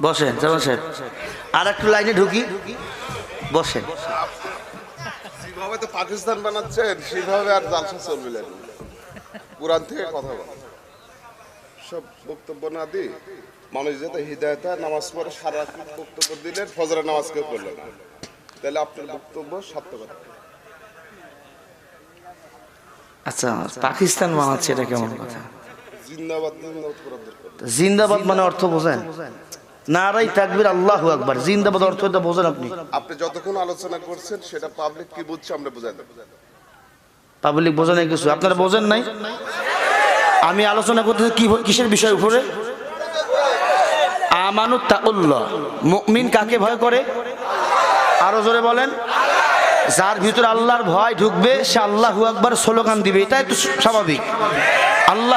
বসেন জামান সাহেব, আর একটু লাইনে ঢুকি, বসেন। যেভাবে তো পাকিস্তান বানাচ্ছেন সেভাবে আর জালসা চলবে না। কোরআন থেকে কথা বল, সব বক্তব্য না দিই মানুষ যাতে হৃদায়ত হয়, নামাজ পড়ে সারা রাত বক্তব্য দিলেন, ফজরের নামাজ কেউ করলো না, তাহলে আপনার বক্তব্য সার্থকতা। আচ্ছা, পাকিস্তান বানাচ্ছে এটা কেমন কথা? জিন্দাবাদ জিন্দাবাদ করার দরকার। জিন্দাবাদ মানে অর্থ বোঝেন? নারাই তাকবীর আল্লাহু আকবার, জিন্দাবাদ অর্থ এটা বোঝেন আপনি? আপনি যতক্ষণ আলোচনা করছেন সেটা পাবলিক কি বুঝছে আমরা বোঝাই দেব। পাবলিক বোঝে নাই কিছু, আপনারা বোঝেন নাই। আমি আলোচনা করতেছি কি কিসের বিষয় উপরে? আমানুত তাকুল্লাহ, মুমিন কাকে ভয় করে? আরো জোরে বলেন। যার ভিতরে আল্লাহর ভয় ঢুকবে সে আল্লাহু আকবার স্লোগান দিবে, এটাই তো স্বাভাবিক। আল্লাহ